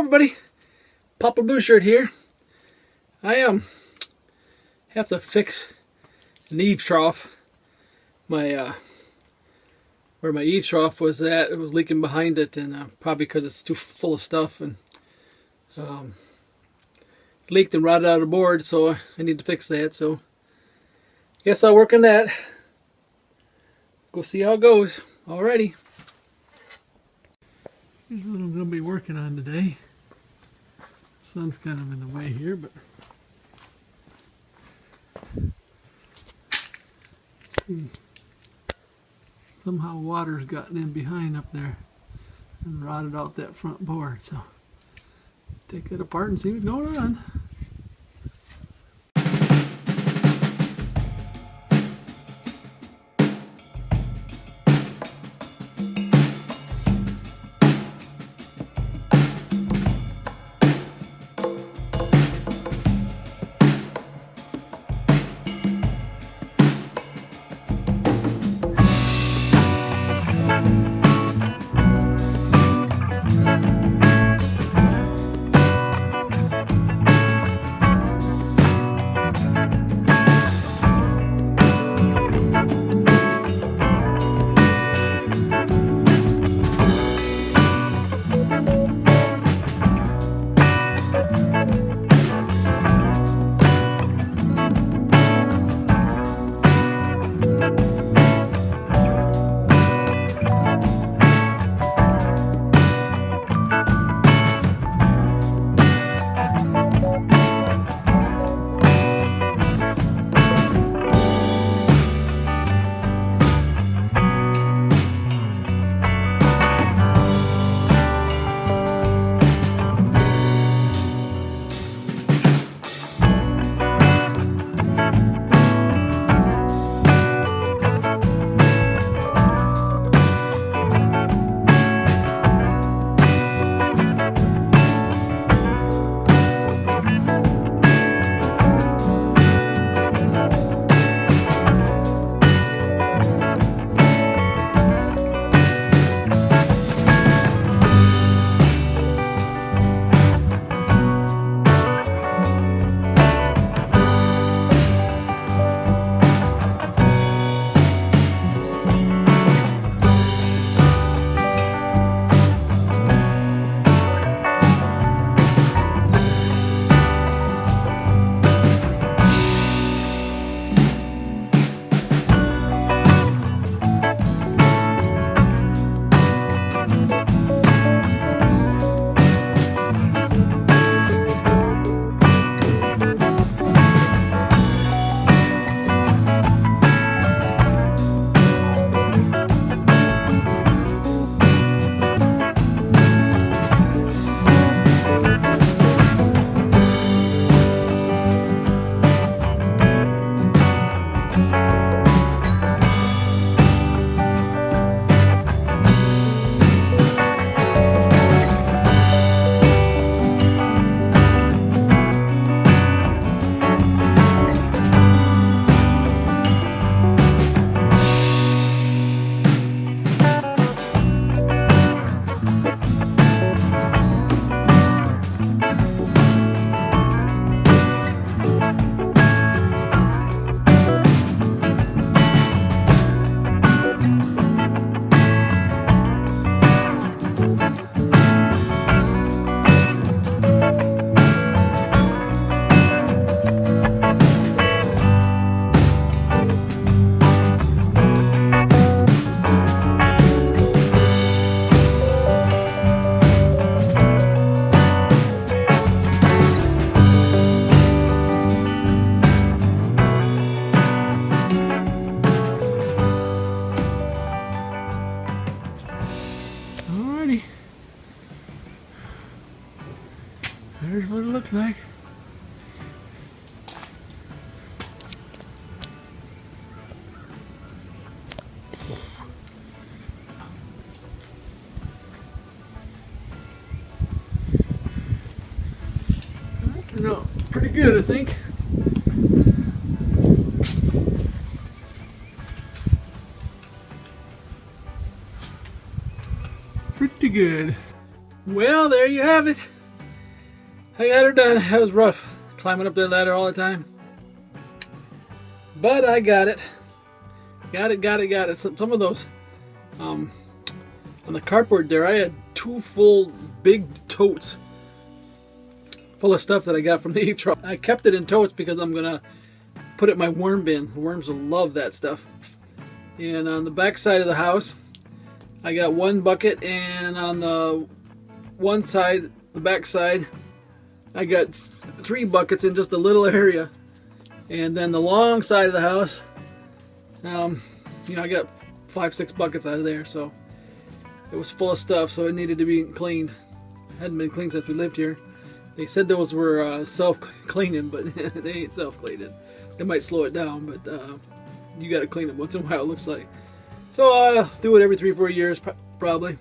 everybody, Papa Blue Shirt here. I have to fix an eave trough. Where my eave trough was at, it was leaking behind it, and probably because it's too full of stuff, and leaked and rotted out of the board, so I need to fix that. So guess I'll work on that. Go see how it goes. Alrighty. Here's what I'm going to be working on today. The sun's kind of in the way here, but let's see. Somehow water's gotten in behind up there and rotted out that front board. So take that apart and see what's going on. There's what it looks like. Turned out pretty good, I think. Pretty good. Well, there you have it. I got her done. That was rough, climbing up that ladder all the time. But I got it. Got it. Some of those, on the cardboard there, I had 2 full big totes full of stuff that I got from the eave trough. I kept it in totes because I'm gonna put it in my worm bin. The worms will love that stuff. And on the back side of the house, I got 1 bucket, and on the one side, the back side, I got 3 buckets in just a little area. And then the long side of the house, I got 5-6 buckets out of there, so it was full of stuff, so it needed to be cleaned. Hadn't been cleaned since we lived here. They said those were self-cleaning, but they ain't self-cleaning. They might slow it down, but you got to clean them once in a while, it looks like. So I'll do it every 3-4 years, probably.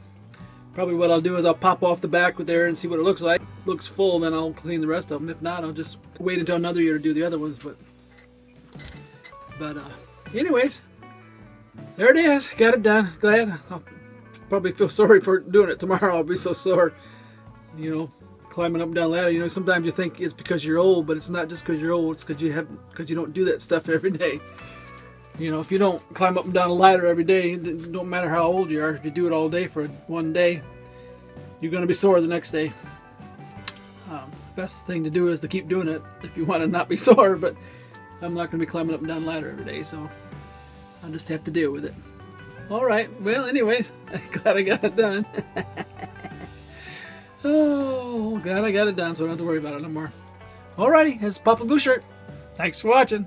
Probably what I'll do is I'll pop off the back with there and see what it looks like. Looks full, then I'll clean the rest of them. If not, I'll just wait until another year to do the other ones. But anyways, there it is. Got it done. Glad. I'll probably feel sorry for doing it tomorrow. I'll be so sore. Climbing up and down ladder. Sometimes you think it's because you're old, but it's not just because you're old. It's because you don't do that stuff every day. If you don't climb up and down a ladder every day, it don't matter how old you are. If you do it all day for one day, you're going to be sore the next day. The best thing to do is to keep doing it if you want to not be sore, but I'm not going to be climbing up and down a ladder every day, so I'll just have to deal with it. Alright, well anyways, glad I got it done. Oh, glad I got it done so I don't have to worry about it no more. Alrighty, it's Papa Blue Shirt. Thanks for watching.